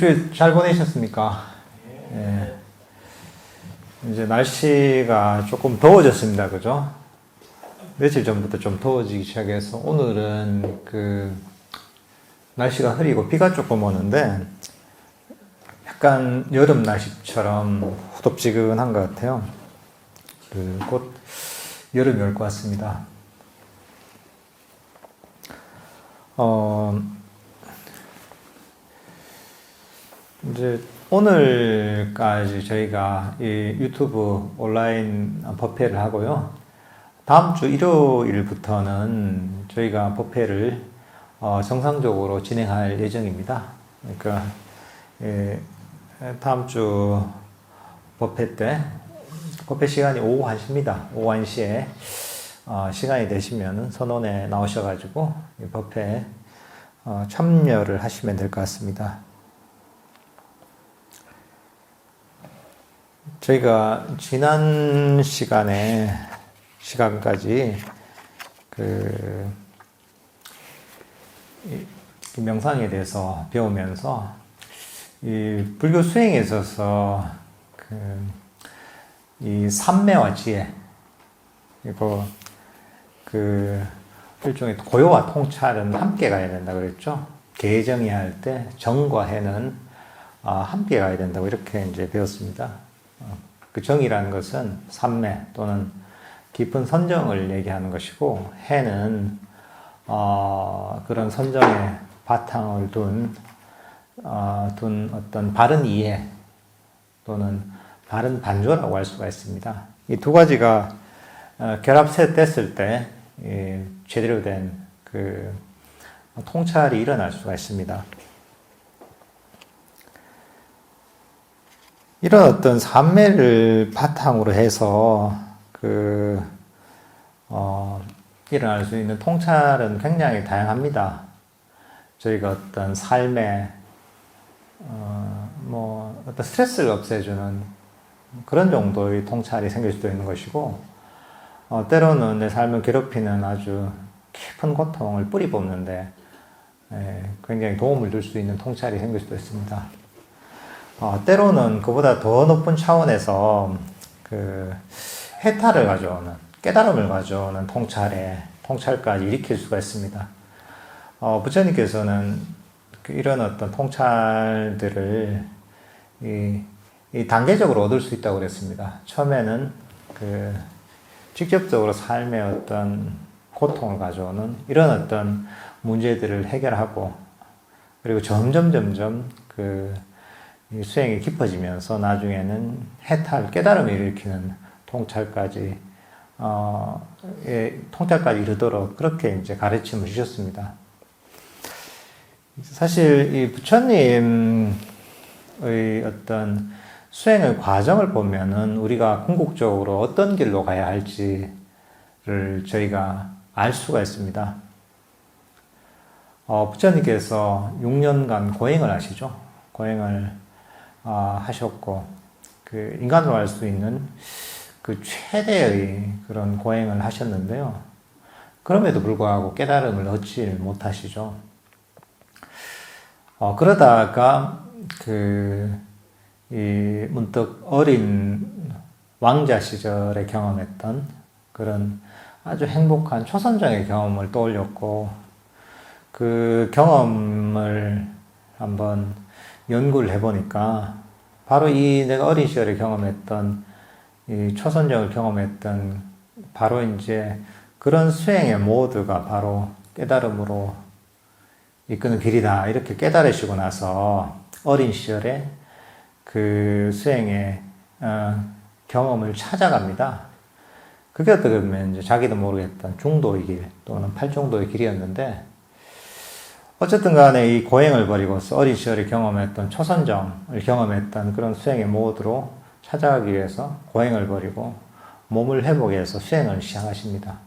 일주일 잘 보내셨습니까? 예. 이제 날씨가 조금 더워졌습니다. 그죠? 며칠 전부터 좀 더워지기 시작해서 오늘은 날씨가 흐리고 비가 조금 오는데 약간 여름 날씨처럼 후덥지근한 것 같아요. 곧 여름이 올 것 같습니다. 이제 오늘까지 저희가 이 유튜브 온라인 법회를 하고요. 다음 주 일요일부터는 저희가 법회를 정상적으로 진행할 예정입니다. 그러니까 다음 주 법회 때 법회 시간이 오후 1시입니다. 오후 1시에 시간이 되시면 선원에 나오셔가지고 이 법회에 참여를 하시면 될 것 같습니다. 저희가 지난 시간까지 이 명상에 대해서 배우면서 이 불교 수행에 있어서 이 삼매와 지혜, 그리고 일종의 고요와 통찰은 함께 가야 된다 그랬죠. 개정해야 할 때 정과 해는 함께 가야 된다고 이렇게 이제 배웠습니다. 그 정이라는 것은 삼매 또는 깊은 선정을 얘기하는 것이고, 해는 그런 선정에 바탕을 둔 어떤 바른 이해 또는 바른 반조라고 할 수가 있습니다. 이 두 가지가 결합됐을 때 제대로 된 통찰이 일어날 수가 있습니다. 이런 어떤 삼매를 바탕으로 해서 일어날 수 있는 통찰은 굉장히 다양합니다. 저희가 어떤 삶에 어떤 스트레스를 없애주는 그런 정도의 통찰이 생길 수도 있는 것이고, 때로는 내 삶을 괴롭히는 아주 깊은 고통을 뿌리 뽑는데 굉장히 도움을 줄 수 있는 통찰이 생길 수도 있습니다. 때로는 그보다 더 높은 차원에서 해탈을 가져오는, 깨달음을 가져오는 통찰까지 일으킬 수가 있습니다. 부처님께서는 이런 어떤 통찰들을 이 단계적으로 얻을 수 있다고 그랬습니다. 처음에는 직접적으로 삶의 어떤 고통을 가져오는 이런 어떤 문제들을 해결하고, 그리고 점점 이 수행이 깊어지면서 나중에는 해탈, 깨달음을 일으키는 통찰까지 이르도록 그렇게 이제 가르침을 주셨습니다. 사실 이 부처님의 어떤 수행의 과정을 보면은 우리가 궁극적으로 어떤 길로 가야 할지를 저희가 알 수가 있습니다. 부처님께서 6년간 고행을 하시죠. 고행을 하셨고, 인간으로 할 수 있는 최대의 그런 고행을 하셨는데요. 그럼에도 불구하고 깨달음을 얻지 못하시죠. 그러다가 문득 어린 왕자 시절에 경험했던 그런 아주 행복한 초선정의 경험을 떠올렸고, 그 경험을 한번 연구를 해보니까 바로 내가 어린 시절에 경험했던 이 초선정을 경험했던 바로 이제 그런 수행의 모두가 바로 깨달음으로 이끄는 길이다, 이렇게 깨달으시고 나서 어린 시절에 그 수행의 경험을 찾아갑니다. 그게 어떻게 보면 이제 자기도 모르겠던 중도의 길 또는 팔중도의 길이었는데, 어쨌든 간에 이 고행을 버리고서 어린 시절에 경험했던 초선정을 경험했던 그런 수행의 모드로 찾아가기 위해서 고행을 버리고 몸을 회복해서 수행을 시작하십니다.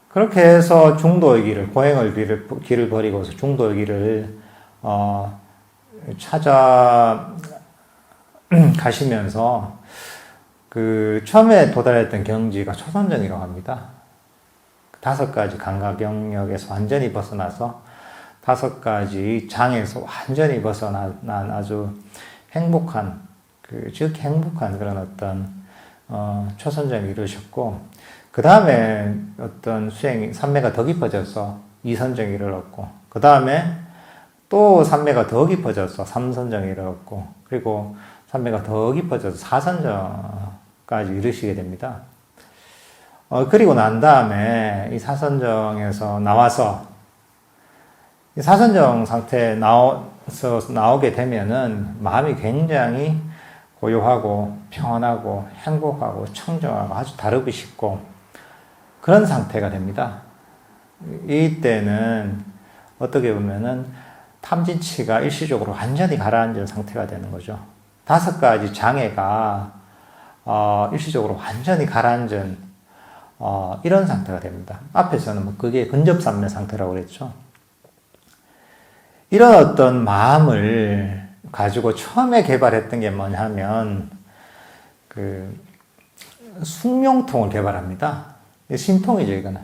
그렇게 해서 중도의 길을, 길을 버리고서 중도의 길을 찾아가시면서 처음에 도달했던 경지가 초선정이라고 합니다. 5가지 감각 영역에서 완전히 벗어나서 5가지 장에서 완전히 벗어난 아주 행복한, 즉 행복한 그런 어떤 초선정을 이루셨고, 그 다음에 어떤 수행이 산매가 더 깊어져서 2선정을 이루었고, 그 다음에 또 산매가 더 깊어져서 3선정을 이루었고, 그리고 산매가 더 깊어져서 4선정까지 이루시게 됩니다. 그리고 난 다음에 이 4선정에서 나와서 이 4선정 상태에 나오게 되면은 마음이 굉장히 고요하고 평안하고 행복하고 청정하고 아주 다루고 싶고 그런 상태가 됩니다. 이때는 어떻게 보면은 탐진치가 일시적으로 완전히 가라앉은 상태가 되는 거죠. 5가지 장애가 일시적으로 완전히 가라앉은 이런 상태가 됩니다. 앞에서는 뭐 그게 근접산매 상태라고 그랬죠. 이런 어떤 마음을 가지고 처음에 개발했던 게 뭐냐면 숙명통을 개발합니다. 신통이죠, 이거는.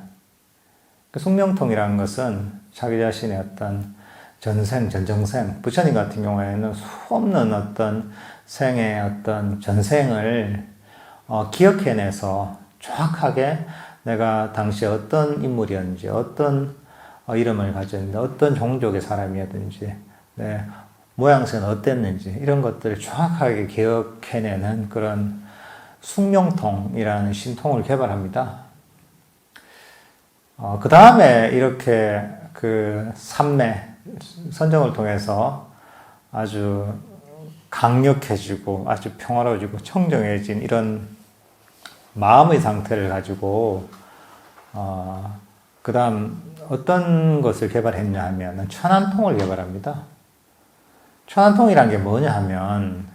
숙명통이라는 것은 자기 자신의 어떤 전생, 전정생, 부처님 같은 경우에는 수없는 어떤 생의 어떤 전생을 기억해내서 정확하게 내가 당시에 어떤 인물이었는지, 어떤 이름을 가졌는지, 어떤 종족의 사람이었는지, 네, 모양새는 어땠는지, 이런 것들을 정확하게 기억해내는 그런 숙명통이라는 신통을 개발합니다. 그 다음에 이렇게 삼매, 선정을 통해서 아주 강력해지고 아주 평화로워지고 청정해진 이런 마음의 상태를 가지고 그 다음 어떤 것을 개발했냐 하면 천안통을 개발합니다. 천안통이란 게 뭐냐 하면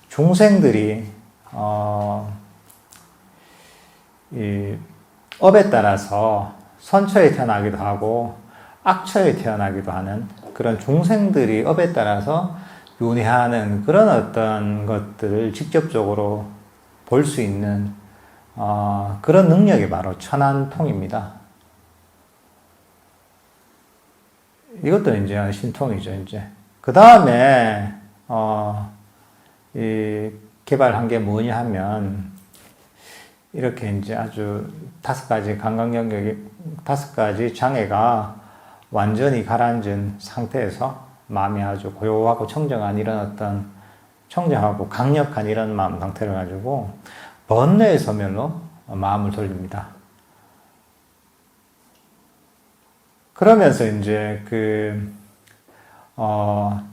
중생들이 이 업에 따라서 선처에 태어나기도 하고 악처에 태어나기도 하는 그런 중생들이 업에 따라서 윤회하는 그런 어떤 것들을 직접적으로 볼 수 있는 그런 능력이 바로 천안통입니다. 이것도 이제 신통이죠, 이제. 그 다음에 이 개발한 게 뭐냐 하면 이렇게 이제 아주 5가지 감각 영역이 5가지 장애가 완전히 가라앉은 상태에서 마음이 아주 고요하고 청정한 이런 어떤 청정하고 강력한 이런 마음 상태를 가지고 번뇌의 소멸로 마음을 돌립니다. 그러면서 이제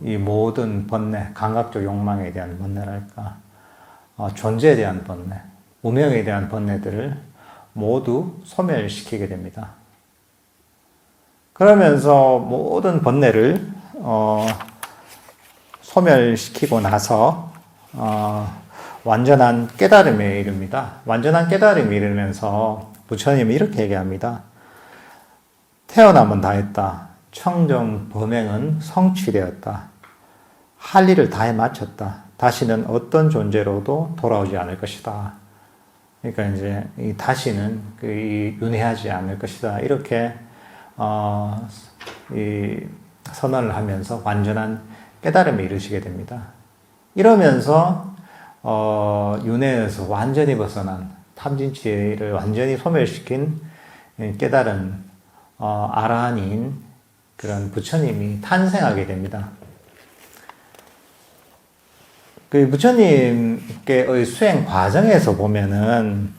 이 모든 번뇌, 감각적 욕망에 대한 번뇌랄까, 존재에 대한 번뇌, 운명에 대한 번뇌들을 모두 소멸시키게 됩니다. 그러면서 모든 번뇌를 소멸시키고 나서 완전한 깨달음에 이릅니다. 완전한 깨달음에 이르면서 부처님이 이렇게 얘기합니다. 태어남은 다했다. 청정 범행은 성취되었다. 할 일을 다해 마쳤다. 다시는 어떤 존재로도 돌아오지 않을 것이다. 그러니까 이제 다시는 윤회하지 않을 것이다. 이렇게 이 선언을 하면서 완전한 깨달음에 이르시게 됩니다. 이러면서 윤회에서 완전히 벗어난 탐진치를 완전히 소멸시킨 깨달은 아라한인 그런 부처님이 탄생하게 됩니다. 부처님께의 수행 과정에서 보면은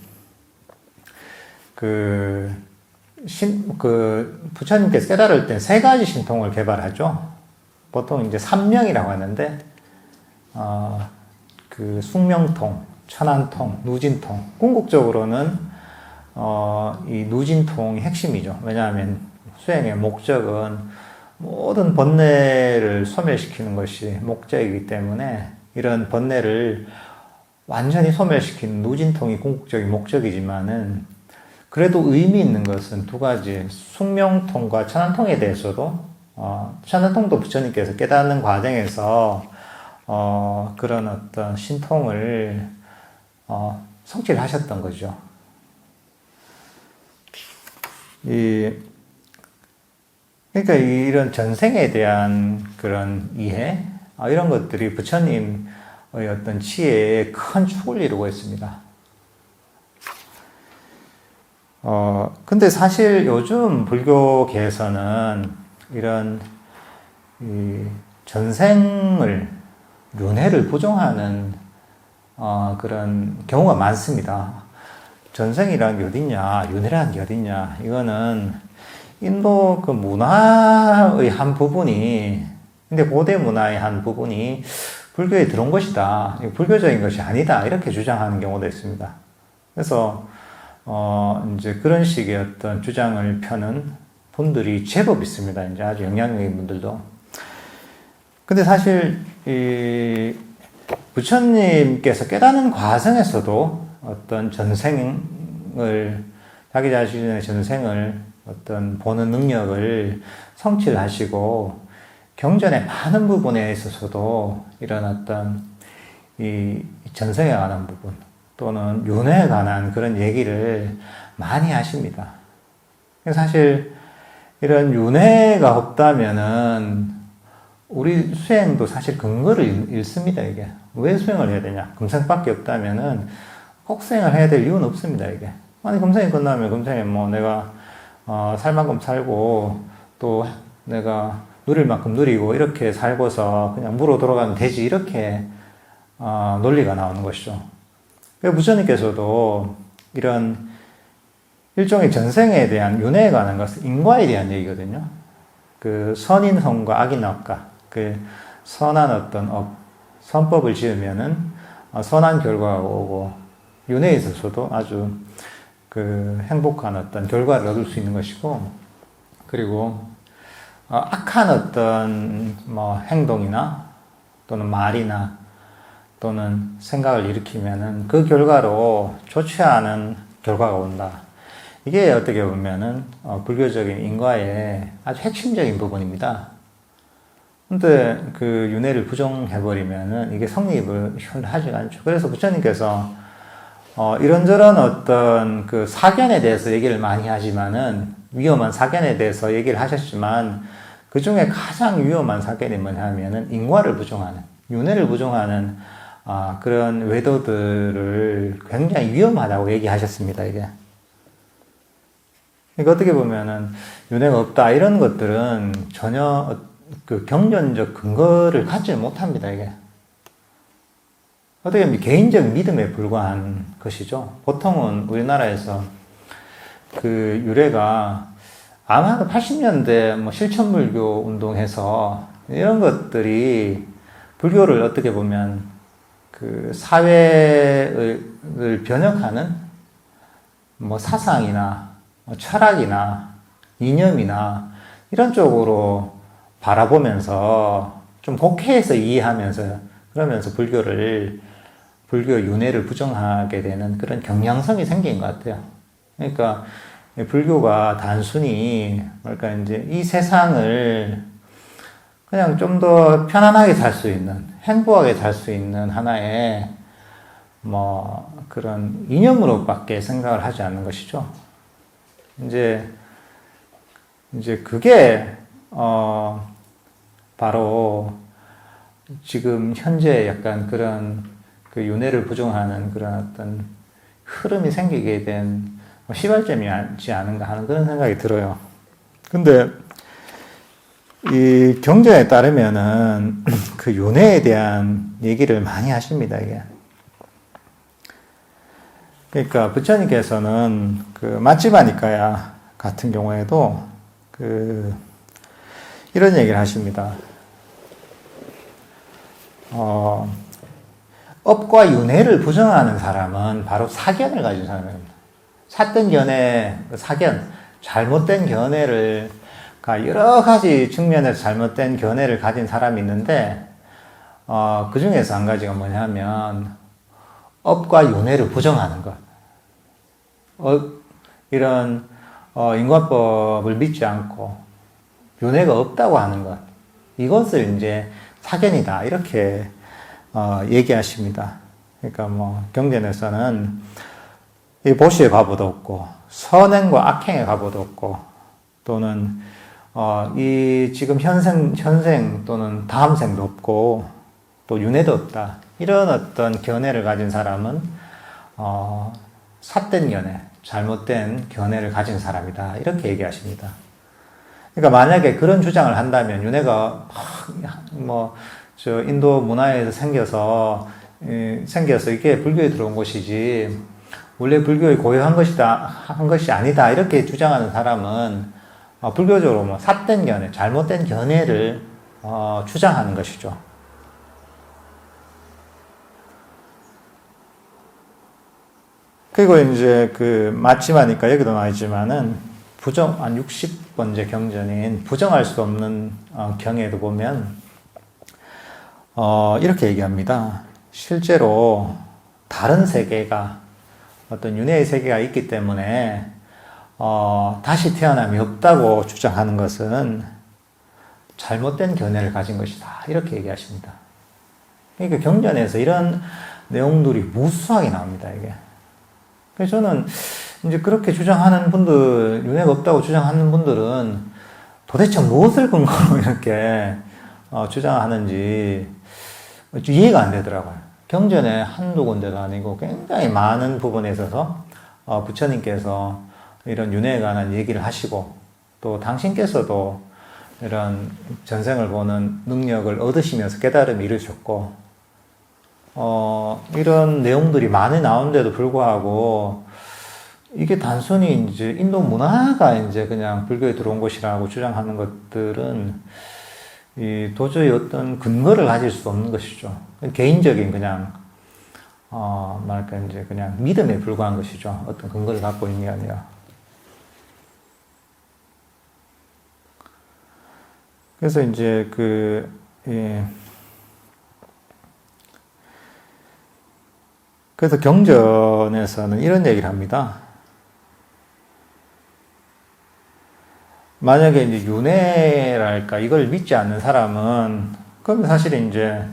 부처님께서 깨달을 때 3가지 신통을 개발하죠. 보통 이제 삼명이라고 하는데, 숙명통, 천안통, 누진통. 궁극적으로는, 이 누진통이 핵심이죠. 왜냐하면 수행의 목적은 모든 번뇌를 소멸시키는 것이 목적이기 때문에 이런 번뇌를 완전히 소멸시키는 누진통이 궁극적인 목적이지만은 그래도 의미 있는 것은 2가지, 숙명통과 천안통에 대해서도 천안통도 부처님께서 깨닫는 과정에서 그런 어떤 신통을 성취를 하셨던 거죠. 그러니까 이런 전생에 대한 그런 이해, 이런 것들이 부처님의 어떤 지혜에 큰 축을 이루고 있습니다. 근데 사실 요즘 불교계에서는 이런 전생을, 윤회를 부정하는 그런 경우가 많습니다. 전생이라는 게 어딨냐, 윤회라는 게 어딨냐, 이거는 인도 그 문화의 한 부분이, 근데 고대 문화의 한 부분이 불교에 들어온 것이다, 불교적인 것이 아니다, 이렇게 주장하는 경우도 있습니다. 그래서 이제 그런 식의 어떤 주장을 펴는 분들이 제법 있습니다. 이제 아주 영향력인 분들도. 근데 사실 이 부처님께서 깨닫는 과정에서도 어떤 전생을, 자기 자신의 전생을 어떤 보는 능력을 성취를 하시고, 경전의 많은 부분에 있어서도 이런 어떤 이 전생에 관한 부분 또는 윤회에 관한 그런 얘기를 많이 하십니다. 사실 이런 윤회가 없다면은 우리 수행도 사실 근거를 잃습니다. 이게 왜 수행을 해야 되냐? 금생밖에 없다면은 꼭 수행을 해야 될 이유는 없습니다. 이게 아니, 금생이 끝나면 금생에 뭐 내가 살 만큼 살고 또 내가 누릴 만큼 누리고 이렇게 살고서 그냥 무로 돌아가면 되지, 이렇게 논리가 나오는 것이죠. 부처님께서도 이런 일종의 전생에 대한 윤회에 관한 것은 인과에 대한 얘기거든요. 그 선인성과 악인악과, 그 선한 어떤 선법을 지으면은 선한 결과가 오고, 윤회에 있어서도 아주 그 행복한 어떤 결과를 얻을 수 있는 것이고, 그리고 악한 어떤 뭐 행동이나 또는 말이나 또는 생각을 일으키면은 그 결과로 좋지 않은 결과가 온다. 이게 어떻게 보면은 불교적인 인과의 아주 핵심적인 부분입니다. 근데 그 윤회를 부정해버리면은 이게 성립을 하지가 않죠. 그래서 부처님께서 이런저런 어떤 그 사견에 대해서 얘기를 많이 하지만은, 위험한 사견에 대해서 얘기를 하셨지만, 그 중에 가장 위험한 사견이 뭐냐면은 인과를 부정하는, 윤회를 부정하는 그런 외도들을 굉장히 위험하다고 얘기하셨습니다. 이게. 그러니까 어떻게 보면은 윤회가 없다, 이런 것들은 전혀 그 경전적 근거를 갖지 못합니다. 이게 어떻게 보면 개인적 믿음에 불과한 것이죠. 보통은 우리나라에서 그 유래가 아마도 80년대 뭐 실천불교 운동해서 이런 것들이 불교를 어떻게 보면 그 사회를 변혁하는 뭐 사상이나 뭐 철학이나 이념이나 이런 쪽으로 바라보면서 좀 곡해해서 이해하면서, 그러면서 불교 윤회를 부정하게 되는 그런 경향성이 생긴 것 같아요. 그러니까 불교가 단순히 뭐랄까 이제 이 세상을 그냥 좀 더 편안하게 살 수 있는, 행복하게 살 수 있는 하나의 뭐 그런 이념으로밖에 생각을 하지 않는 것이죠. 이제 그게 바로 지금 현재 약간 그런 그 윤회를 부정하는 그런 어떤 흐름이 생기게 된 시발점이지 않은가 하는 그런 생각이 들어요. 근데 이 경전에 따르면은 그 윤회에 대한 얘기를 많이 하십니다. 이게. 그러니까 부처님께서는 그 마찌바니까야 같은 경우에도 그 이런 얘기를 하십니다. 업과 윤회를 부정하는 사람은 바로 사견을 가진 사람입니다. 삿된 견해, 사견, 잘못된 견해를, 여러 가지 측면에서 잘못된 견해를 가진 사람이 있는데, 그 중에서 한 가지가 뭐냐면, 업과 윤회를 부정하는 것. 이런, 인과법을 믿지 않고, 윤회가 없다고 하는 것. 이것을 이제 사견이다. 이렇게, 얘기하십니다. 그러니까 뭐, 경전에서는 이 보시의 과보도 없고, 선행과 악행의 과보도 없고, 또는, 이 지금 현생 또는 다음 생도 없고 또 윤회도 없다. 이런 어떤 견해를 가진 사람은 삿된 견해, 잘못된 견해를 가진 사람이다. 이렇게 얘기하십니다. 그러니까 만약에 그런 주장을 한다면 윤회가 저 인도 문화에서 생겨서 이게 불교에 들어온 것이지 원래 불교의 고유한 한 것이 아니다. 이렇게 주장하는 사람은 불교적으로 삿된 견해, 잘못된 견해를 주장하는 것이죠. 그리고 이제 마침하니까 여기도 나와 있지만은 한 60번째 경전인 부정할 수 없는 경에도 보면 이렇게 얘기합니다. 실제로 다른 세계가 어떤 윤회의 세계가 있기 때문에 다시 태어남이 없다고 주장하는 것은 잘못된 견해를 가진 것이다. 이렇게 얘기하십니다. 그러니까 경전에서 이런 내용들이 무수하게 나옵니다. 이게. 그래서 저는 이제 그렇게 주장하는 분들, 윤회가 없다고 주장하는 분들은 도대체 무엇을 근거로 이렇게 주장하는지 이해가 안 되더라고요. 경전에 한두 군데도 아니고 굉장히 많은 부분에 있어서 부처님께서 이런 윤회에 관한 얘기를 하시고 또 당신께서도 이런 전생을 보는 능력을 얻으시면서 깨달음을 이루셨고 이런 내용들이 많이 나오는데도 불구하고 이게 단순히 이제 인도 문화가 이제 그냥 불교에 들어온 것이라고 주장하는 것들은 도저히 어떤 근거를 가질 수 없는 것이죠. 개인적인 그냥 이제 그냥 믿음에 불과한 것이죠. 어떤 근거를 갖고 있는 게 아니라. 그래서 이제 그래서 경전에서는 이런 얘기를 합니다. 만약에 이제 윤회랄까 이걸 믿지 않는 사람은 그럼 사실 이제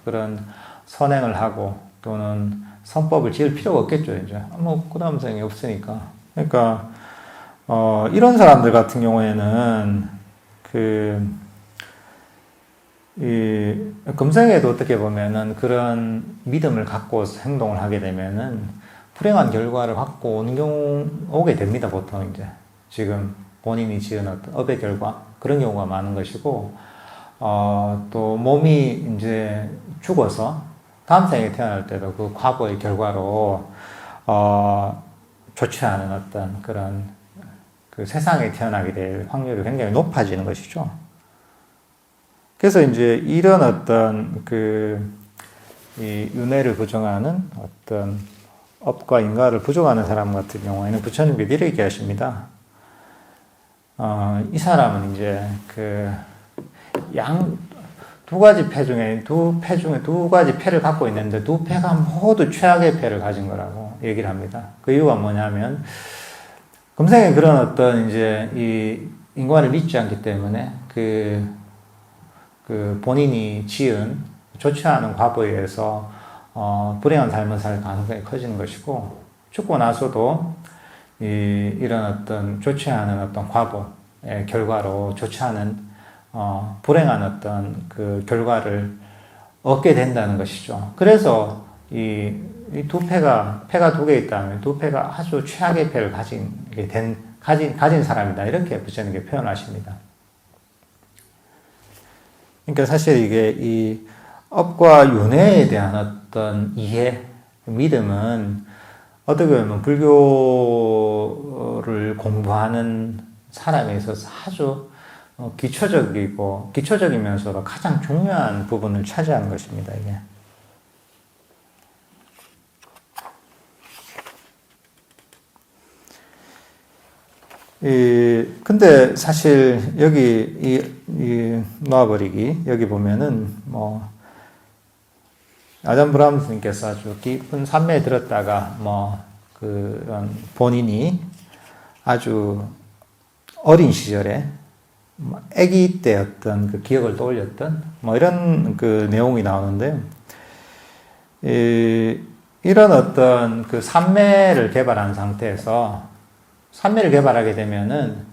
그런 선행을 하고 또는 선법을 지을 필요가 없겠죠. 이제 그 다음 생이 없으니까. 그러니까 이런 사람들 같은 경우에는 이 금생에도 어떻게 보면은 그런 믿음을 갖고 행동을 하게 되면은 불행한 결과를 갖고 오게 됩니다. 보통 이제 지금 본인이 지은 어떤 업의 결과 그런 경우가 많은 것이고 또 몸이 이제 죽어서 다음 생에 태어날 때도 그 과거의 결과로 좋지 않은 어떤 그런 세상에 태어나게 될 확률이 굉장히 높아지는 것이죠. 그래서 이제 이런 어떤 이 윤회를 부정하는 어떤 업과 인과를 부정하는 사람 같은 경우에는 부처님께서 이렇게 하십니다. 이 사람은 이제 두 가지 폐 중에 두 가지 폐를 갖고 있는데 두 폐가 모두 최악의 폐를 가진 거라고 얘기를 합니다. 그 이유가 뭐냐면 금생에 그런 어떤 이제 이 인과를 믿지 않기 때문에 본인이 지은 좋지 않은 과거에 의해서 불행한 삶을 살 가능성이 커지는 것이고 죽고 나서도 이런 어떤 좋지 않은 어떤 과거의 결과로 좋지 않은 불행한 어떤 그 결과를 얻게 된다는 것이죠. 그래서 이 두 폐가 두 개 있다면 두 폐가 아주 최악의 폐를 가진 사람이다. 이렇게 부처님께 표현하십니다. 그러니까 사실 이게 이 업과 윤회에 대한 어떤 이해, 믿음은 어떻게 보면 불교를 공부하는 사람에 있어서 아주 기초적이면서도 가장 중요한 부분을 차지하는 것입니다, 이게. 근데 사실 여기 놓아버리기, 여기 보면은 아잔 브라함스님께서 아주 깊은 산매에 들었다가 그런 본인이 아주 어린 시절에 아기 때 어떤 그 기억을 떠올렸던 이런 그 내용이 나오는데 이런 어떤 그 산매를 개발한 상태에서 산매를 개발하게 되면은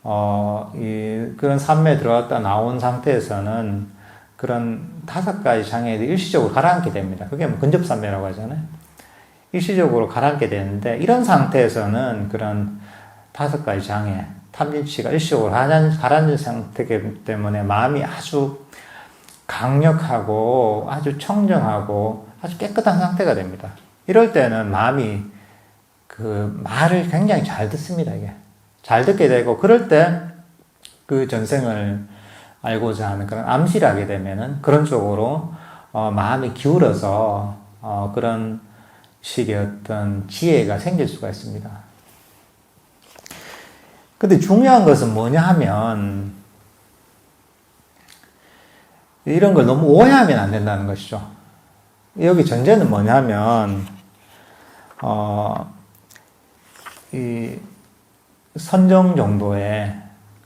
그런 산매에 들어갔다 나온 상태에서는 그런 5가지 장애들이 일시적으로 가라앉게 됩니다. 그게 뭐 근접산매라고 하잖아요. 일시적으로 가라앉게 되는데, 이런 상태에서는 그런 5가지 장애, 탐진치가 일시적으로 가라앉은 상태이기 때문에 마음이 아주 강력하고 아주 청정하고 아주 깨끗한 상태가 됩니다. 이럴 때는 마음이 그 말을 굉장히 잘 듣습니다. 이게 잘 듣게 되고, 그럴 때 그 전생을 알고자 하는 그런 암시를 하게 되면은 그런 쪽으로 마음이 기울어서 그런 식의 어떤 지혜가 생길 수가 있습니다. 근데 중요한 것은 뭐냐 하면, 이런 걸 너무 오해하면 안 된다는 것이죠. 여기 전제는 뭐냐면, 이 선정 정도의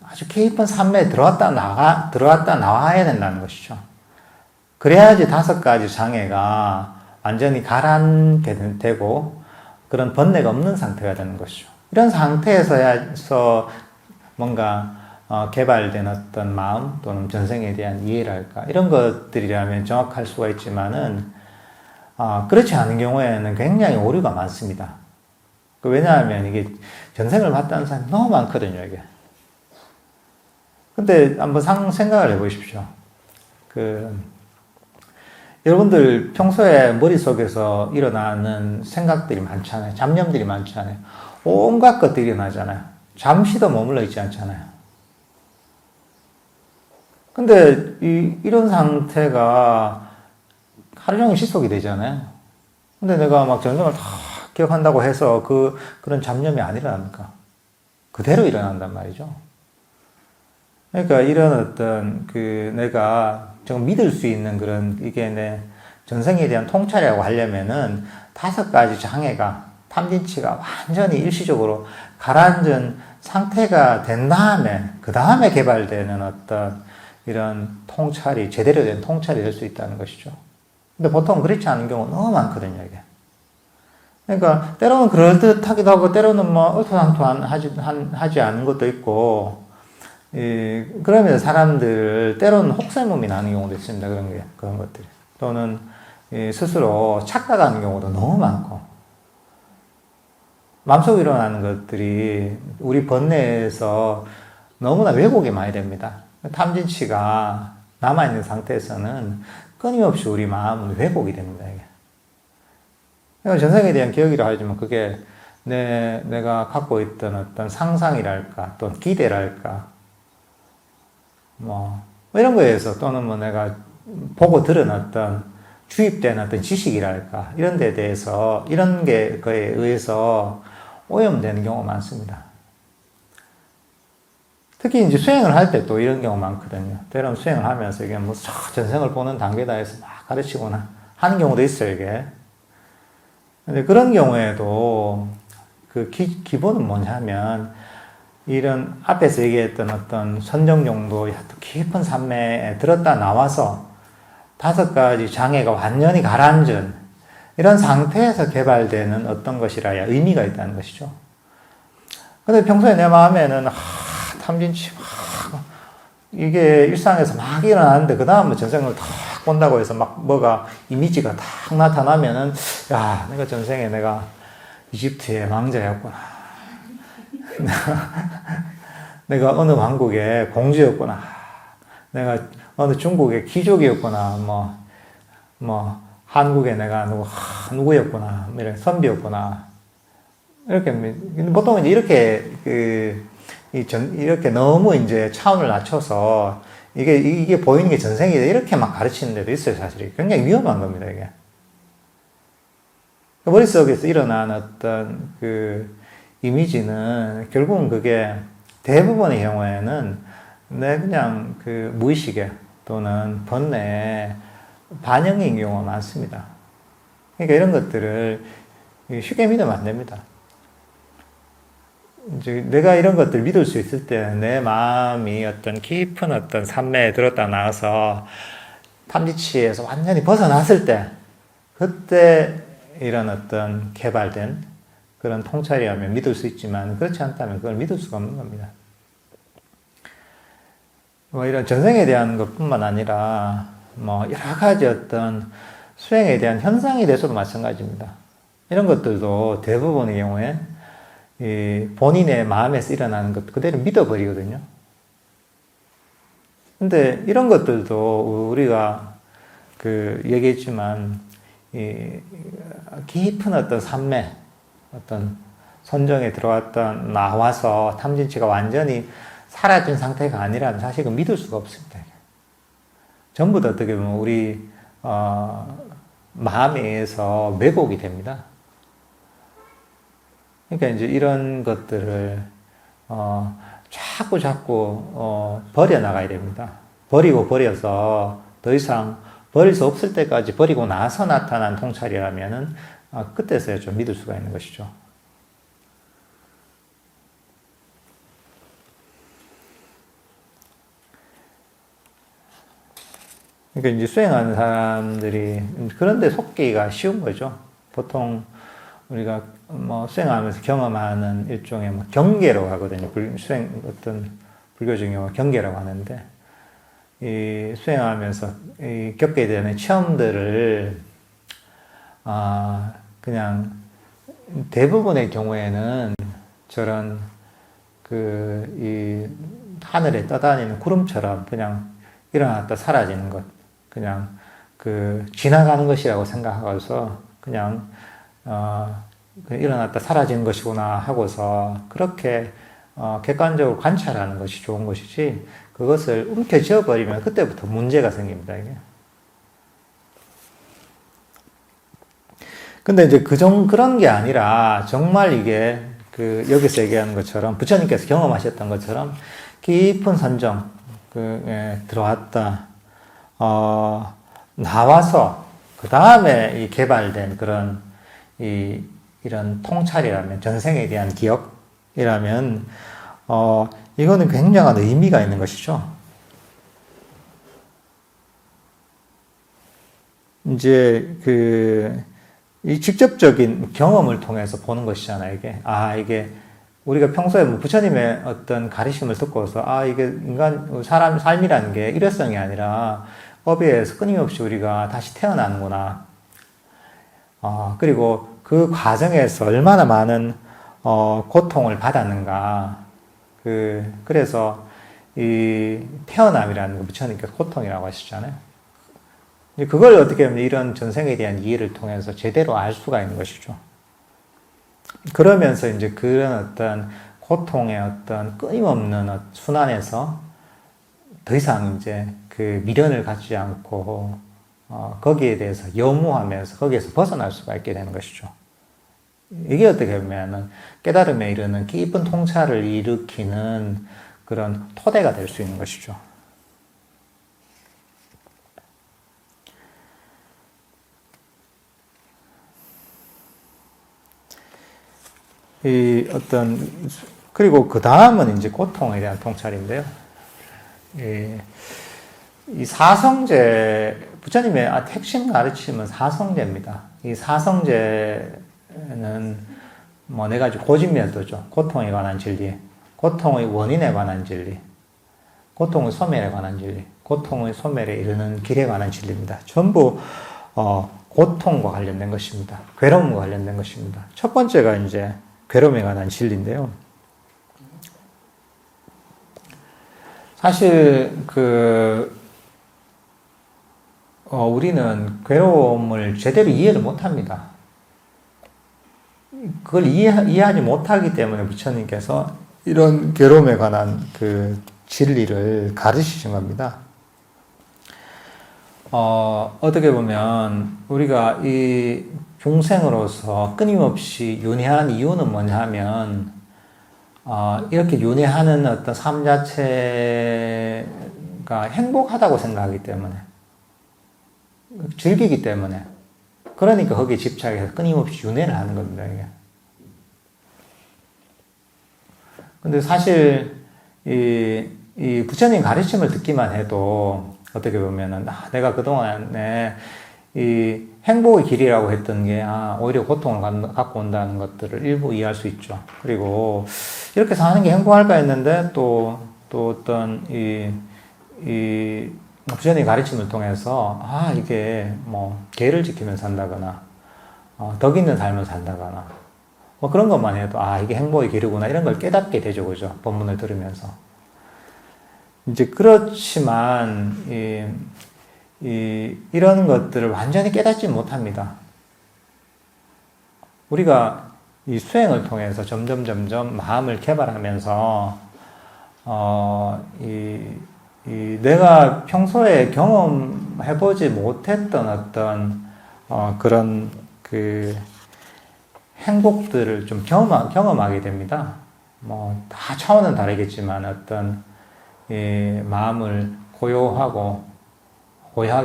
아주 깊은 산매에 들어왔다 나와야 된다는 것이죠. 그래야지 5가지 장애가 완전히 가라앉게 되고 그런 번뇌가 없는 상태가 되는 것이죠. 이런 상태에서 뭔가 개발된 어떤 마음 또는 전생에 대한 이해랄까, 이런 것들이라면 정확할 수가 있지만은 그렇지 않은 경우에는 굉장히 오류가 많습니다. 왜냐하면 이게 전생을 봤다는 사람이 너무 많거든요, 이게. 근데 한번 생각을 해보십시오. 여러분들 평소에 머릿속에서 일어나는 생각들이 많잖아요. 잡념들이 많잖아요. 온갖 것들이 일어나잖아요. 잠시도 머물러 있지 않잖아요. 근데 이런 상태가 하루 종일 지속이 되잖아요. 근데 내가 막 전생을 다 기억한다고 해서 그런 잡념이 안 일어납니까? 그대로 일어난단 말이죠. 그러니까 이런 어떤 내가 좀 믿을 수 있는 그런, 이게 내 전생에 대한 통찰이라고 하려면은 5가지 장애가, 탐진치가 완전히 일시적으로 가라앉은 상태가 된 다음에, 그 다음에 개발되는 어떤 이런 통찰이, 제대로 된 통찰이 될 수 있다는 것이죠. 근데 보통 그렇지 않은 경우가 너무 많거든요, 이게. 그러니까 때로는 그럴듯하기도 하고 때로는 뭐 얼토당토하지 않은 것도 있고, 그러면 사람들 때로는 혹세무민이 나는 경우도 있습니다. 그런 것들이. 또는 스스로 착각하는 경우도 너무 많고, 마음속에 일어나는 것들이 우리 번뇌에서 너무나 왜곡이 많이 됩니다. 탐진치가 남아있는 상태에서는 끊임없이 우리 마음은 왜곡이 됩니다. 이게. 그러니까 전생에 대한 기억이라 하지만 그게 내가 갖고 있던 어떤 상상이랄까, 또는 기대랄까, 뭐 이런 거에 의해서, 또는 뭐 내가 보고 들은 어떤 주입된 어떤 지식이랄까, 이런 데에 대해서, 이런 거에 의해서 오염되는 경우가 많습니다. 특히 이제 수행을 할 때 또 이런 경우가 많거든요. 때로는 수행을 하면서 이게 뭐 전생을 보는 단계다 해서 막 가르치거나 하는 경우도 있어요, 이게. 근데 그런 경우에도 그 기본은 뭐냐면, 이런 앞에서 얘기했던 어떤 선정 정도의 깊은 산매에 들었다 나와서 5가지 장애가 완전히 가라앉은 이런 상태에서 개발되는 어떤 것이라야 의미가 있다는 것이죠. 근데 평소에 내 마음에는 탐진치 이게 일상에서 막 일어나는데, 그 다음 전생을 탁 본다고 해서 막 뭐가 이미지가 탁 나타나면은, 야, 내가 전생에 내가 이집트의 왕자였구나. 내가 어느 왕국의 공주였구나. 내가 어느 중국의 귀족이었구나. 한국에 내가 누구였구나. 이런 선비였구나. 이렇게, 보통 이제 이렇게 너무 이제 차원을 낮춰서 이게 보이는 게 전생이다. 이렇게 막 가르치는 데도 있어요, 사실. 굉장히 위험한 겁니다, 이게. 머릿속에서 일어난 어떤 이미지는 결국은 그게 대부분의 경우에는 그냥 무의식에 또는 번뇌의 반영인 경우가 많습니다. 그러니까 이런 것들을 쉽게 믿으면 안 됩니다. 이제 내가 이런 것들 믿을 수 있을 때, 내 마음이 어떤 깊은 어떤 산매에 들었다 나와서 탐지치에서 완전히 벗어났을 때, 그때 이런 어떤 개발된 그런 통찰이라면 믿을 수 있지만, 그렇지 않다면 그걸 믿을 수가 없는 겁니다. 뭐 이런 전생에 대한 것뿐만 아니라 뭐 여러 가지 어떤 수행에 대한 현상에 대해서도 마찬가지입니다. 이런 것들도 대부분의 경우에 이 본인의 마음에서 일어나는 것 그대로 믿어버리거든요. 근데 이런 것들도 우리가 얘기했지만 이 깊은 어떤 삼매, 어떤 선정에 들어왔다 나와서 탐진치가 완전히 사라진 상태가 아니라면 사실 은 믿을 수가 없습니다. 전부 다 어떻게 보면 우리 마음에 의해서 왜곡이 됩니다. 그러니까 이제 이런 것들을 자꾸 버려 나가야 됩니다. 버려서 더 이상 버릴 수 없을 때까지 버리고 나서 나타난 통찰이라면은 그때서야 좀 믿을 수가 있는 것이죠. 그러니까 이제 수행하는 사람들이 그런데 속기가 쉬운 거죠. 보통 우리가 뭐 수행하면서 경험하는 일종의 뭐 경계로 하거든요. 어떤 불교적인 경우 경계라고 하는데, 이 수행하면서 이 겪게 되는 체험들을 그냥 대부분의 경우에는 저런 이 하늘에 떠다니는 구름처럼 그냥 일어났다 사라지는 것, 그냥 지나가는 것이라고 생각하고서 그냥 일어났다 사라지는 것이구나 하고서 그렇게 객관적으로 관찰하는 것이 좋은 것이지, 그것을 움켜쥐어 버리면 그때부터 문제가 생깁니다, 이게. 근데 이제 그런 게 아니라 정말 이게 여기서 얘기하는 것처럼 부처님께서 경험하셨던 것처럼 깊은 선정 들어왔다 나와서 그 다음에 이 개발된 그런 이런 통찰이라면, 전생에 대한 기억이라면 이거는 굉장한 의미가 있는 것이죠. 이제 이 직접적인 경험을 통해서 보는 것이잖아요, 이게. 이게 우리가 평소에 뭐 부처님의 어떤 가르침을 듣고서 이게 사람 삶이라는 게 일회성이 아니라 업에 의해서 끊임없이 우리가 다시 태어나는구나. 그리고 그 과정에서 얼마나 많은 고통을 받았는가. 그래서 이 태어남이라는 거 부처님께서 고통이라고 하시잖아요. 그걸 어떻게 보면 이런 전생에 대한 이해를 통해서 제대로 알 수가 있는 것이죠. 그러면서 이제 그런 어떤 고통의 어떤 끊임없는 순환에서 더 이상 이제 미련을 갖지 않고 거기에 대해서 염무하면서 거기에서 벗어날 수가 있게 되는 것이죠. 이게 어떻게 보면 깨달음에 이르는 깊은 통찰을 일으키는 그런 토대가 될 수 있는 것이죠. 그리고 그 다음은 이제 고통에 대한 통찰인데요. 이 사성제, 부처님의 핵심 가르침은 사성제입니다. 이 사성제는 뭐 네 가지 고진면도죠. 고통에 관한 진리, 고통의 원인에 관한 진리, 고통의 소멸에 관한 진리, 고통의 소멸에 이르는 길에 관한 진리입니다. 전부 고통과 관련된 것입니다. 괴로움과 관련된 것입니다. 첫 번째가 이제 괴로움에 관한 진리인데요. 사실 우리는 괴로움을 제대로 이해를 못합니다. 그걸 이해하지 못하기 때문에 부처님께서 이런 괴로움에 관한 진리를 가르치신 겁니다. 어떻게 보면 우리가 이 중생으로서 끊임없이 윤회하는 이유는 뭐냐 하면, 이렇게 윤회하는 어떤 삶 자체가 행복하다고 생각하기 때문에, 즐기기 때문에, 그러니까 거기에 집착해서 끊임없이 윤회를 하는 겁니다, 이게. 근데 사실, 이 부처님 가르침을 듣기만 해도, 어떻게 보면은, 내가 그동안에 이 행복의 길이라고 했던 게 오히려 고통을 갖고 온다는 것들을 일부 이해할 수 있죠. 그리고 이렇게 사는 게 행복할까 했는데 또 어떤 부처님의 가르침을 통해서, 이게 계를 지키면 산다거나, 덕 있는 삶을 산다거나, 그런 것만 해도, 이게 행복의 길이구나, 이런 걸 깨닫게 되죠, 그죠? 본문을 들으면서. 이제 그렇지만, 이런 것들을 완전히 깨닫지 못합니다. 우리가 이 수행을 통해서 점점 마음을 개발하면서, 내가 평소에 경험해보지 못했던 어떤, 그런 행복들을 좀 경험하게 됩니다. 다 차원은 다르겠지만 어떤, 마음을 고요하게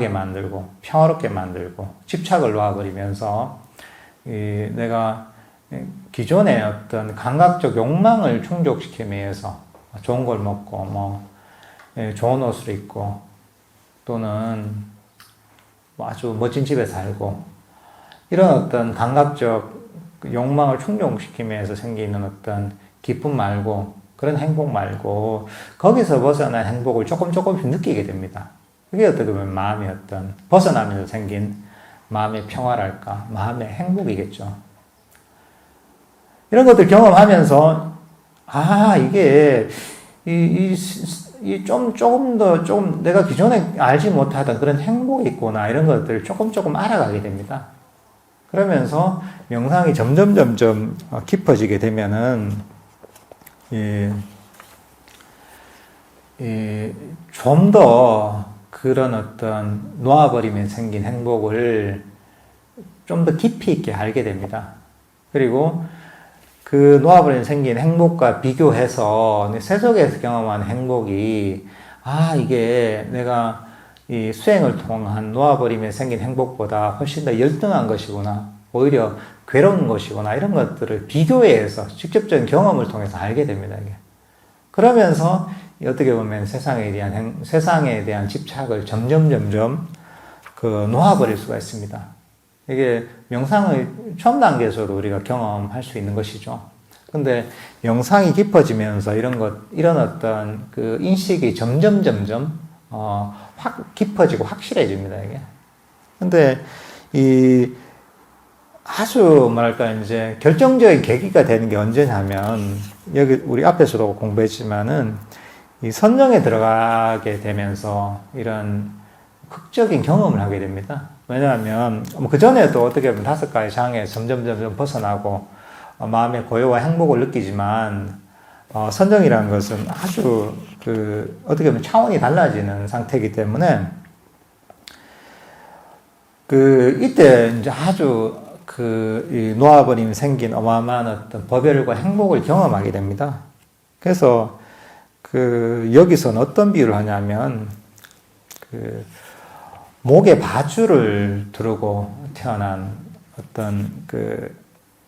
만들고, 평화롭게 만들고, 집착을 놓아버리면서, 내가 기존의 어떤 감각적 욕망을 충족시키기 위해서 좋은 걸 먹고, 좋은 옷을 입고, 또는 아주 멋진 집에 살고, 이런 어떤 감각적 욕망을 충족시키기 위해서 생기는 어떤 기쁨 말고, 그런 행복 말고, 거기서 벗어난 행복을 조금씩 느끼게 됩니다. 그게 어떻게 보면 마음의 어떤, 벗어나면서 생긴 마음의 평화랄까, 마음의 행복이겠죠. 이런 것들 경험하면서, 이게, 조금 내가 기존에 알지 못하던 그런 행복이 있구나, 이런 것들을 조금 알아가게 됩니다. 그러면서 명상이 점점 깊어지게 되면은, 좀 더 그런 어떤 놓아버리면 생긴 행복을 좀 더 깊이 있게 알게 됩니다. 그리고 그 놓아버리면 생긴 행복과 비교해서 세속에서 경험한 행복이 이게 내가 이 수행을 통한 놓아버리면 생긴 행복보다 훨씬 더 열등한 것이구나, 오히려 괴로운 것이구나, 이런 것들을 비교해서 직접적인 경험을 통해서 알게 됩니다. 이게. 그러면서 어떻게 보면 세상에 대한 집착을 점점 놓아버릴 수가 있습니다. 이게 명상의 처음 단계에서도 우리가 경험할 수 있는 것이죠. 근데 명상이 깊어지면서 이런 어떤 그 인식이 점점 확 깊어지고 확실해집니다, 이게. 근데 아주 이제 결정적인 계기가 되는 게 언제냐면, 여기 우리 앞에서도 공부했지만은, 이 선정에 들어가게 되면서 이런 극적인 경험을 하게 됩니다. 왜냐하면, 그 전에도 어떻게 보면 5가지 장애 점점 벗어나고, 마음의 고요와 행복을 느끼지만, 선정이라는 것은 아주 어떻게 보면 차원이 달라지는 상태이기 때문에, 이때 이제 아주 이 놓아버리면 생긴 어마어마한 어떤 법열과 행복을 경험하게 됩니다. 그래서 여기서는 어떤 비유를 하냐면, 목에 바줄을 두르고 태어난 어떤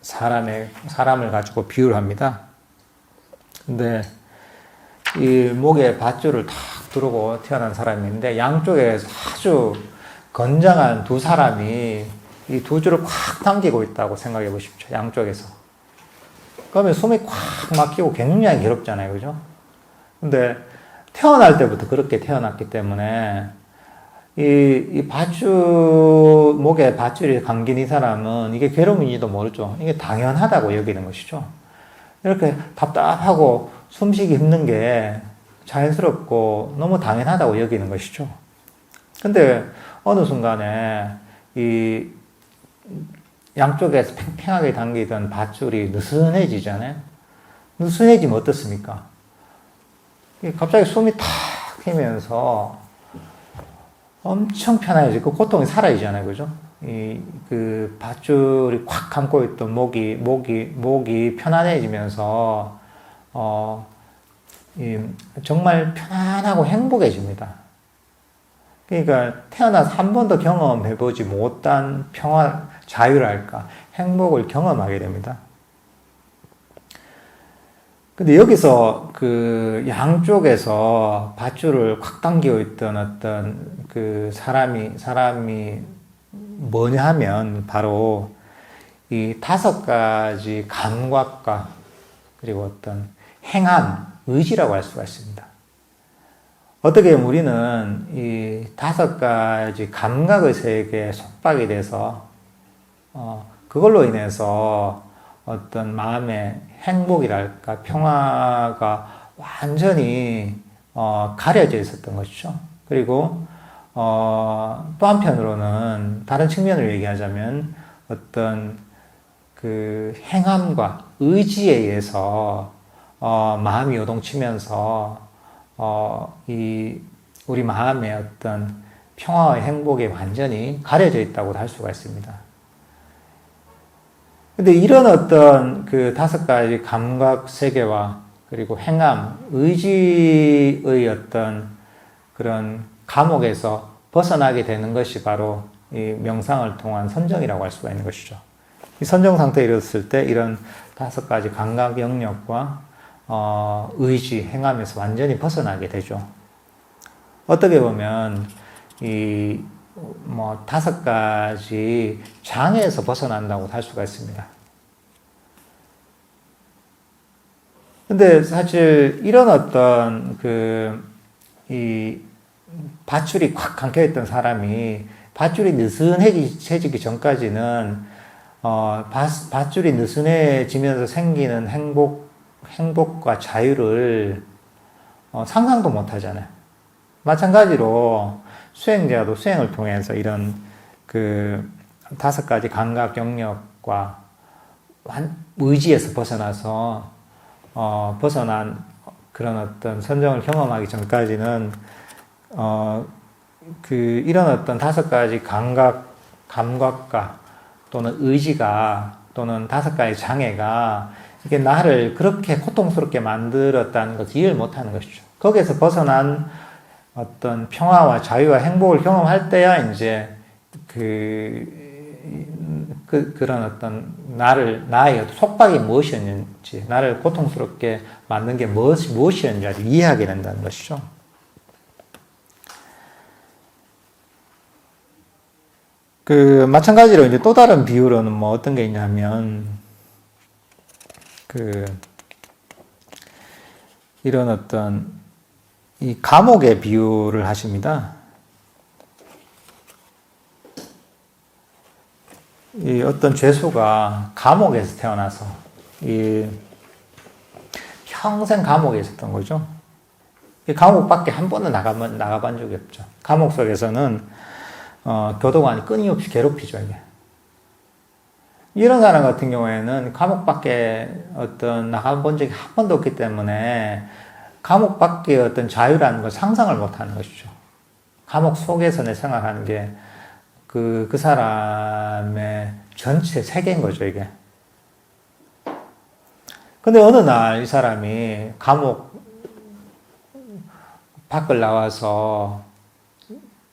사람을 가지고 비유를 합니다. 근데 이 목에 밧줄을 탁 두르고 태어난 사람이 있는데, 양쪽에 아주 건장한 두 사람이 이 두 줄을 꽉 당기고 있다고 생각해 보십시오. 양쪽에서. 그러면 숨이 꽉 막히고 굉장히 괴롭잖아요. 그죠? 근데 태어날 때부터 그렇게 태어났기 때문에 이 목에 밧줄이 감긴 이 사람은 이게 괴로움인지도 모르죠. 이게 당연하다고 여기는 것이죠. 이렇게 답답하고 숨쉬기 힘든 게 자연스럽고 너무 당연하다고 여기는 것이죠. 근데 어느 순간에 이 양쪽에서 팽팽하게 당기던 밧줄이 느슨해지잖아요. 느슨해지면 어떻습니까? 갑자기 숨이 탁 트이면서 엄청 편해지고 고통이 사라지잖아요. 그죠? 밧줄이 콱 감고 있던 목이 편안해지면서, 정말 편안하고 행복해집니다. 그러니까 태어나서 한 번도 경험해보지 못한 평화, 자유랄까, 행복을 경험하게 됩니다. 근데 여기서 양쪽에서 밧줄을 콱 당기고 있던 어떤 사람이 뭐냐 하면 바로 이 5가지 감각과 그리고 어떤 행함, 의지라고 할 수가 있습니다. 어떻게 보면 우리는 이 5가지 감각의 세계에 속박이 돼서 그걸로 인해서 어떤 마음의 행복이랄까 평화가 완전히 가려져 있었던 것이죠. 그리고 또 한편으로는 다른 측면을 얘기하자면 어떤 그 행함과 의지에 의해서 마음이 요동치면서 우리 마음의 어떤 평화와 행복에 완전히 가려져 있다고 할 수가 있습니다. 근데 이런 어떤 그 5가지 감각 세계와 그리고 행함, 의지의 어떤 그런 감옥에서 벗어나게 되는 것이 바로 이 명상을 통한 선정이라고 할 수가 있는 것이죠. 이 선정 상태에 이르렀을 때 이런 5가지 감각 영역과 의지, 행함에서 완전히 벗어나게 되죠. 어떻게 보면 이 5가지 장애에서 벗어난다고 할 수가 있습니다. 근데 사실 이런 어떤 이 밧줄이 콱 감겨있던 사람이 밧줄이 느슨해지기 전까지는 밧줄이 느슨해지면서 생기는 행복과 자유를 상상도 못 하잖아요. 마찬가지로 수행자도 수행을 통해서 이런 그 5가지 감각 영역과 의지에서 벗어나서 벗어난 그런 어떤 선정을 경험하기 전까지는 이런 어떤 5가지 감각과 또는 의지가 또는 5가지 장애가 이게 나를 그렇게 고통스럽게 만들었다는 것을 이해를 못하는 것이죠. 거기에서 벗어난 어떤 평화와 자유와 행복을 경험할 때야 이제 그런 어떤 나의 속박이 무엇이었는지, 나를 고통스럽게 만든 게 무엇이었는지 이해하게 된다는 것이죠. 마찬가지로 이제 또 다른 비유로는 뭐 어떤 게 있냐면, 이런 어떤 이 감옥의 비유를 하십니다. 이 어떤 죄수가 감옥에서 태어나서 평생 감옥에 있었던 거죠. 이 감옥 밖에 한 번은 나가본 적이 없죠. 감옥 속에서는 교도관이 끊임없이 괴롭히죠, 이게. 이런 사람 같은 경우에는 감옥 밖에 나가본 적이 한 번도 없기 때문에 감옥 밖의 어떤 자유라는 걸 상상을 못 하는 것이죠. 감옥 속에서 내 생각하는 게 그 사람의 전체 세계인 거죠, 이게. 근데 어느 날 이 사람이 감옥 밖을 나와서,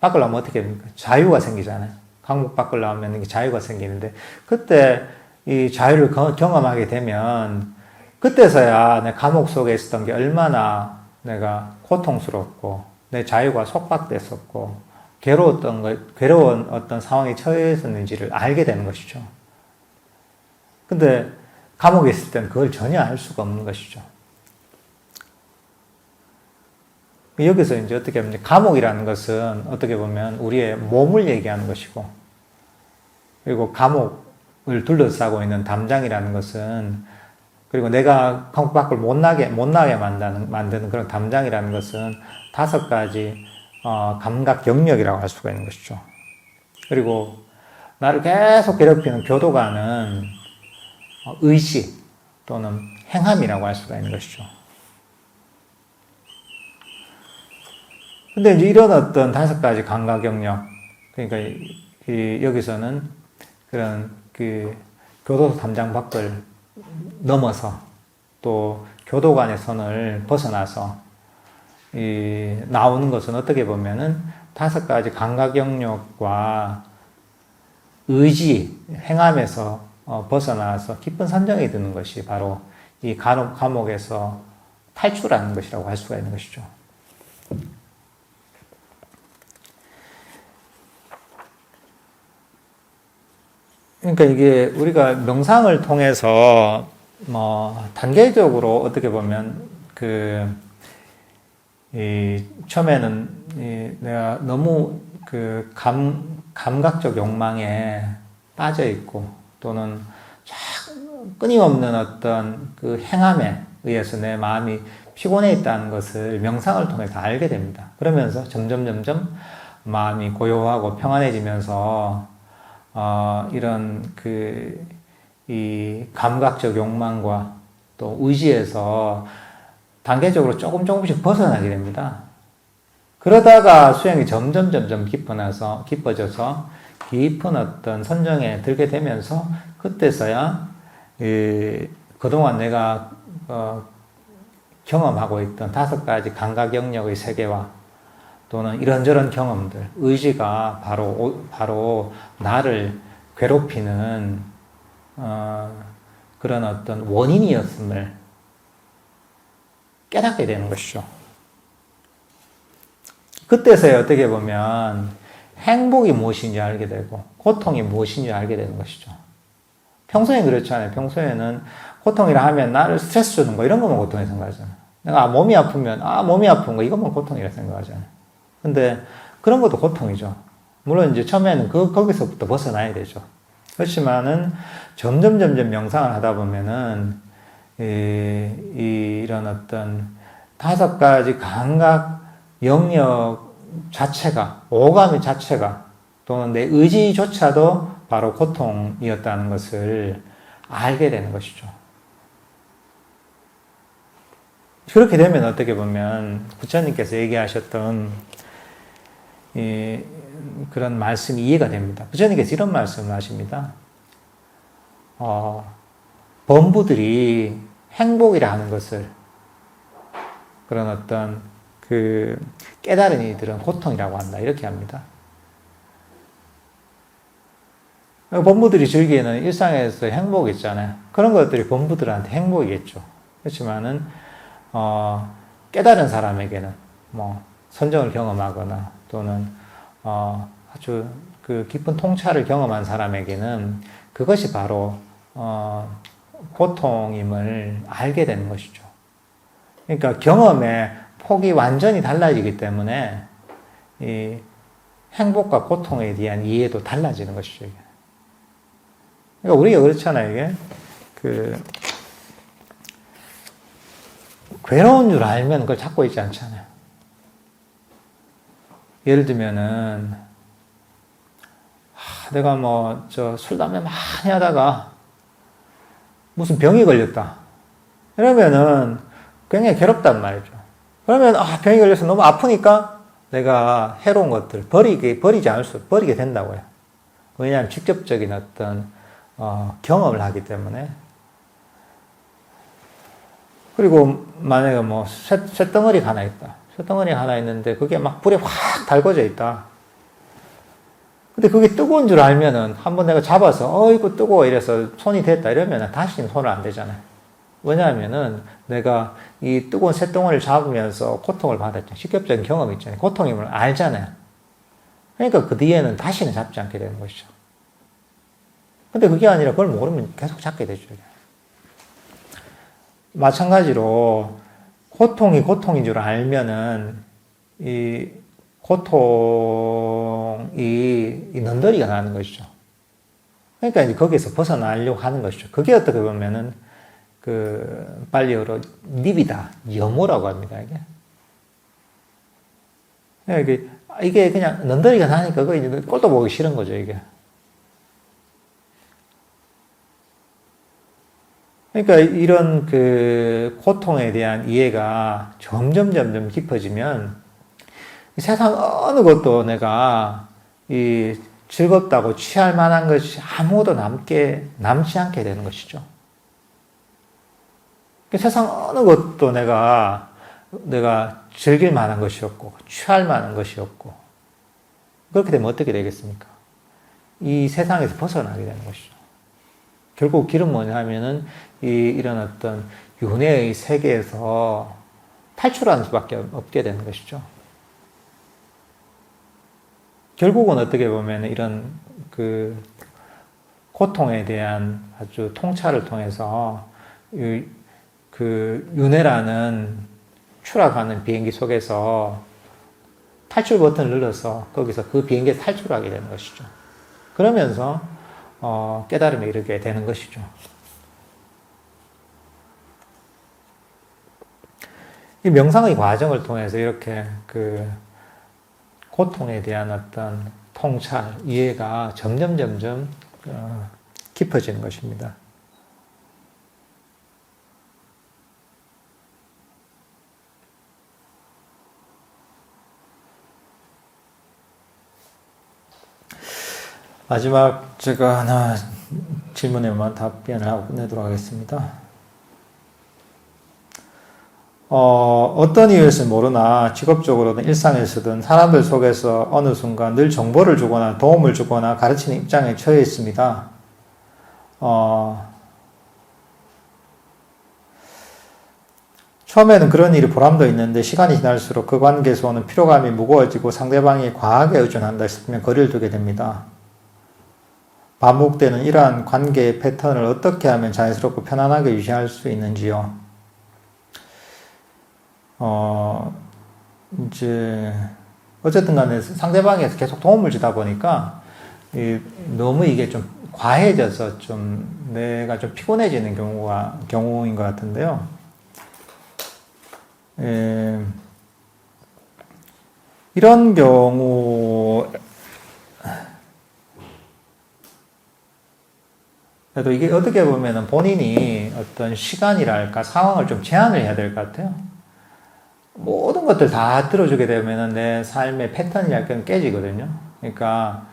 밖을 나오면 어떻게 됩니까? 자유가 생기잖아요. 감옥 밖을 나오면 자유가 생기는데, 그때 이 자유를 경험하게 되면, 그때서야 내 감옥 속에 있었던 게 얼마나 내가 고통스럽고, 내 자유가 속박됐었고, 괴로운 어떤 상황에 처해 있었는지를 알게 되는 것이죠. 근데 감옥에 있을 때는 그걸 전혀 알 수가 없는 것이죠. 여기서 이제 어떻게 보면 감옥이라는 것은 어떻게 보면 우리의 몸을 얘기하는 것이고, 그리고 감옥을 둘러싸고 있는 담장이라는 것은, 그리고 내가 감옥 밖을 못 나게 만드는 그런 담장이라는 것은 5가지 감각 영역이라고 할 수가 있는 것이죠. 그리고 나를 계속 괴롭히는 교도관은 의지 또는 행함이라고 할 수가 있는 것이죠. 근데 이제 이런 어떤 5가지 감각 영역, 그러니까 여기서는 그런 교도소 담장 밖을 넘어서 또 교도관의 선을 벗어나서 나오는 것은 어떻게 보면은 5가지 감각 영역과 의지, 행함에서 벗어나서 깊은 선정이 드는 것이 바로 이 감옥에서 탈출하는 것이라고 할 수가 있는 것이죠. 그러니까 이게 우리가 명상을 통해서 단계적으로 어떻게 보면 처음에는 내가 너무 그 감각적 욕망에 빠져 있고 또는 끊임없는 어떤 그 행함에 의해서 내 마음이 피곤해 있다는 것을 명상을 통해서 알게 됩니다. 그러면서 점점 마음이 고요하고 평안해지면서 이런 이 감각적 욕망과 또 의지에서 단계적으로 조금씩 벗어나게 됩니다. 그러다가 수행이 점점 깊어져서 깊은 어떤 선정에 들게 되면서 그때서야 그동안 내가 경험하고 있던 5가지 감각 영역의 세계와 또는 이런저런 경험들, 의지가 바로 나를 괴롭히는 그런 어떤 원인이었음을 깨닫게 되는 것이죠. 그때서야 어떻게 보면 행복이 무엇인지 알게 되고 고통이 무엇인지 알게 되는 것이죠. 평소에는 그렇지 않아요. 평소에는 고통이라 하면 나를 스트레스 주는 거 이런 것만 고통이라 생각하잖아요. 내가 몸이 아프면 몸이 아픈 거 이것만 고통이라 생각하잖아요. 근데 그런 것도 고통이죠. 물론 이제 처음에는 거기서부터 벗어나야 되죠. 그렇지만은 점점 명상을 하다 보면은 이런 어떤 5가지 감각 영역 자체가, 오감 자체가 또는 내 의지조차도 바로 고통이었다는 것을 알게 되는 것이죠. 그렇게 되면 어떻게 보면 부처님께서 얘기하셨던 그런 말씀이 이해가 됩니다. 부처님께서 이런 말씀을 하십니다. 범부들이 행복이라 하는 것을 그런 어떤 깨달은 이들은 고통이라고 한다. 이렇게 합니다. 범부들이 즐기는 일상에서 행복이 있잖아요. 그런 것들이 범부들한테 행복이겠죠. 그렇지만은 깨달은 사람에게는 선정을 경험하거나 또는 아주 깊은 통찰을 경험한 사람에게는 그것이 바로 고통임을 알게 되는 것이죠. 그러니까 경험의 폭이 완전히 달라지기 때문에 이 행복과 고통에 대한 이해도 달라지는 것이죠. 이게. 그러니까 우리가 그렇잖아요. 이게 괴로운 줄 알면 그걸 찾고 있지 않잖아요. 예를 들면은 내가 술 담배 많이 하다가 무슨 병이 걸렸다. 이러면은 굉장히 괴롭단 말이죠. 그러면 병이 걸려서 너무 아프니까 내가 해로운 것들 버리지 않을 수 버리게 된다고요. 왜냐하면 직접적인 어떤 경험을 하기 때문에. 그리고 만약에 쇳덩어리가 하나 있다. 쇳덩어리가 하나 있는데 그게 막 불에 확 달궈져 있다. 근데 그게 뜨거운 줄 알면은 한번 내가 잡아서 이거 뜨거워 이래서 손이 됐다 이러면은 다시는 손을 안 대잖아요. 왜냐하면은 내가 이 뜨거운 쇳덩어리를 잡으면서 고통을 받았죠. 직접적인 경험이 있잖아요. 고통임을 알잖아요. 그러니까 그 뒤에는 다시는 잡지 않게 되는 것이죠. 근데 그게 아니라 그걸 모르면 계속 잡게 되죠. 마찬가지로 고통이 고통인 줄 알면은 이 고통이 넌더리가 나는 것이죠. 그러니까 이제 거기에서 벗어나려고 하는 것이죠. 그게 어떻게 보면은 발리어로 니비다, 염호라고 합니다. 이게 그냥 넌더리가 나니까 그거 이제 꼴도 보기 싫은 거죠, 이게. 그러니까 이런 고통에 대한 이해가 점점 깊어지면 세상 어느 것도 내가 즐겁다고 취할 만한 것이 아무것도 남지 않게 되는 것이죠. 세상 어느 것도 내가 즐길 만한 것이 없고 취할 만한 것이 없고 그렇게 되면 어떻게 되겠습니까? 이 세상에서 벗어나게 되는 것이죠. 결국 길은 뭐냐 하면은 이런 어떤 윤회의 세계에서 탈출하는 수밖에 없게 되는 것이죠. 결국은 어떻게 보면 이런 고통에 대한 아주 통찰을 통해서 윤회라는 추락하는 비행기 속에서 탈출 버튼을 눌러서 거기서 그 비행기에 탈출하게 되는 것이죠. 그러면서 깨달음에 이르게 되는 것이죠. 이 명상의 과정을 통해서 이렇게 그 고통에 대한 어떤 통찰, 이해가 점점 깊어지는 것입니다. 마지막 제가 하나 질문에만 답변을 하고 끝내도록 하겠습니다. 어떤 이유에서 모르나 직업적으로든 일상에서든 사람들 속에서 어느 순간 늘 정보를 주거나 도움을 주거나 가르치는 입장에 처해 있습니다. 처음에는 그런 일이 보람도 있는데 시간이 지날수록 그 관계에서 오는 피로감이 무거워지고 상대방이 과하게 의존한다 싶으면 거리를 두게 됩니다. 반복되는 이러한 관계의 패턴을 어떻게 하면 자연스럽고 편안하게 유지할 수 있는지요? 이제, 어쨌든 간에 상대방에서 계속 도움을 주다 보니까, 너무 이게 좀 과해져서 좀 내가 좀 피곤해지는 경우인 것 같은데요. 이런 경우, 그래도 이게 어떻게 보면은 본인이 어떤 시간이랄까 상황을 좀 제한을 해야 될 것 같아요. 모든 것들 다 들어주게 되면은 내 삶의 패턴이랄까 깨지거든요. 그러니까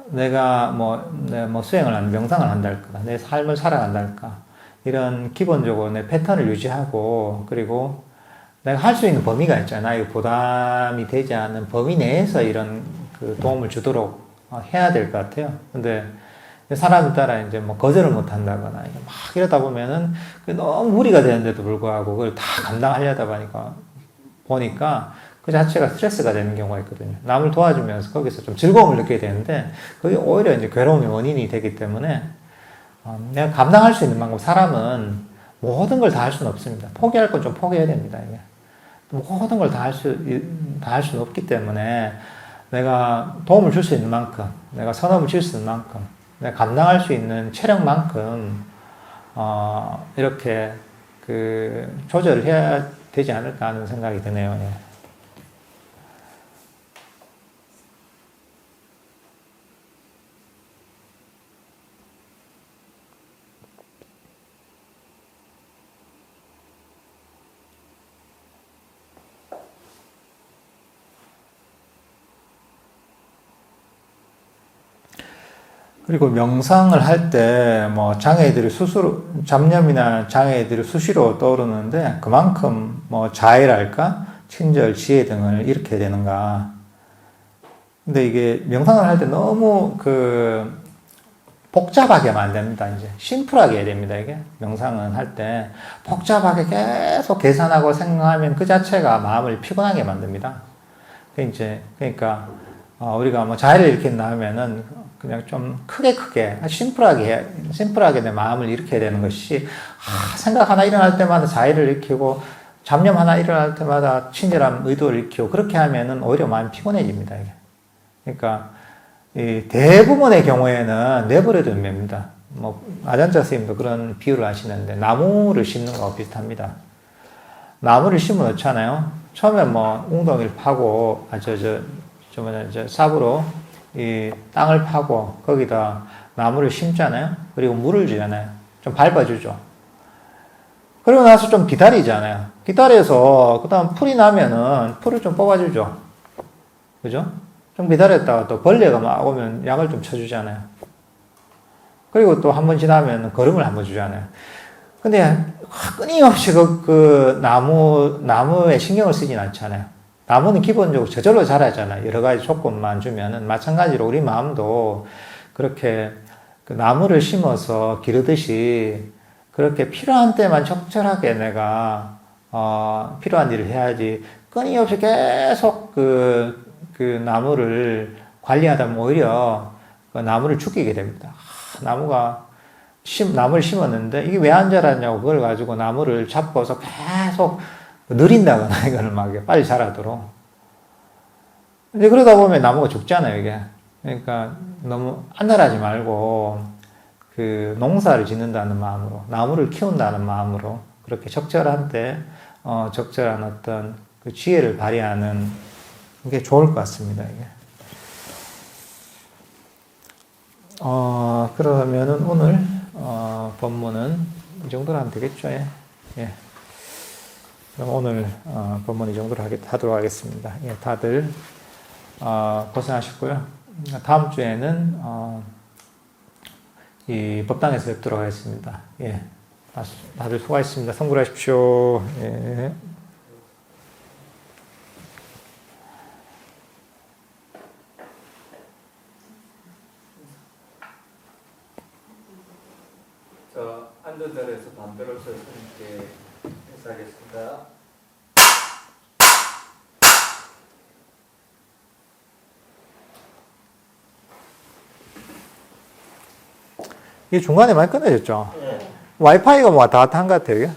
내가 뭐 수행을 하는 명상을 한달까, 내 삶을 살아간달까, 이런 기본적으로 내 패턴을 유지하고, 그리고 내가 할 수 있는 범위가 있잖아요. 부담이 되지 않는 범위 내에서 이런 그 도움을 주도록 해야 될 것 같아요. 근데 사람에 따라 이제 뭐 거절을 못 한다거나 막 이러다 보면은 너무 무리가 되는데도 불구하고 그걸 다 감당하려다 보니까 그 자체가 스트레스가 되는 경우가 있거든요. 남을 도와주면서 거기서 좀 즐거움을 느끼게 되는데 그게 오히려 이제 괴로움의 원인이 되기 때문에 내가 감당할 수 있는 만큼 사람은 모든 걸 다 할 수는 없습니다. 포기할 건 좀 포기해야 됩니다. 이게. 모든 걸 다 할 수는 없기 때문에 내가 도움을 줄 수 있는 만큼, 내가 선업을 줄 수 있는 만큼, 내가 감당할 수 있는 체력만큼 이렇게 그 조절을 해야 되지 않을까 하는 생각이 드네요. 예. 그리고 명상을 할 때 뭐 장애들이 잡념이나 장애들이 수시로 떠오르는데 그만큼 뭐 자애랄까, 친절, 지혜 등을 일으켜야 되는가. 근데 이게 명상을 할 때 너무 복잡하게 하면 안 됩니다. 이제 심플하게 해야 됩니다. 이게 명상은 할 때 복잡하게 계속 계산하고 생각하면 그 자체가 마음을 피곤하게 만듭니다. 그러니까 우리가 뭐 자해를 일으킨다 하면은 그냥 좀 크게 심플하게 내 마음을 일으켜야 되는 것이 생각 하나 일어날 때마다 자해를 일으키고 잡념 하나 일어날 때마다 친절한 의도를 일으키고 그렇게 하면은 오히려 마음이 피곤해집니다. 이게. 그러니까 대부분의 경우에는 내버려두면 됩니다. 뭐 아잔자 선생님도 그런 비유를 하시는데 나무를 심는 거하고 비슷합니다. 나무를 심어 놓잖아요. 처음에 뭐 웅덩이를 파고 삽으로 이 땅을 파고 거기다 나무를 심잖아요. 그리고 물을 주잖아요. 좀 밟아주죠. 그리고 나서 좀 기다리잖아요. 기다려서 그 다음 풀이 나면은 풀을 좀 뽑아주죠. 그죠? 좀 기다렸다가 또 벌레가 막 오면 약을 좀 쳐주잖아요. 그리고 또 한 번 지나면 거름을 한 번 주잖아요. 근데 끊임없이 나무에 신경을 쓰진 않잖아요. 나무는 기본적으로 저절로 자라잖아요. 여러 가지 조건만 주면은. 마찬가지로 우리 마음도 그렇게 그 나무를 심어서 기르듯이 그렇게 필요한 때만 적절하게 내가, 필요한 일을 해야지 끊임없이 계속 그 나무를 관리하다 보면 오히려 그 나무를 죽이게 됩니다. 나무를 심었는데 이게 왜 안 자랐냐고 그걸 가지고 나무를 잡고서 계속 느린다거나 이거는 막 빨리 자라도록. 이제 그러다 보면 나무가 죽잖아요, 이게. 그러니까 너무 안달하지 말고 그 농사를 짓는다는 마음으로, 나무를 키운다는 마음으로 그렇게 적절한 때 적절한 어떤 그 지혜를 발휘하는 게 좋을 것 같습니다, 이게. 그러면은 오늘 본문은 이 정도로 하면 되겠죠, 예. 예. 그럼 오늘 본문 이 정도로 하도록 하겠습니다. 예, 다들 고생하셨고요. 다음 주에는 이 법당에서 뵙도록 하겠습니다. 예, 다들 수고하셨습니다. 성불하십시오. 예. 저 앉은 자리에서 담배를 쏘님께 인사하겠습니다. 이 중간에 많이 끊어졌죠? 네. 와이파이가 뭐 왔다 갔다 한 것 같아요. 이게?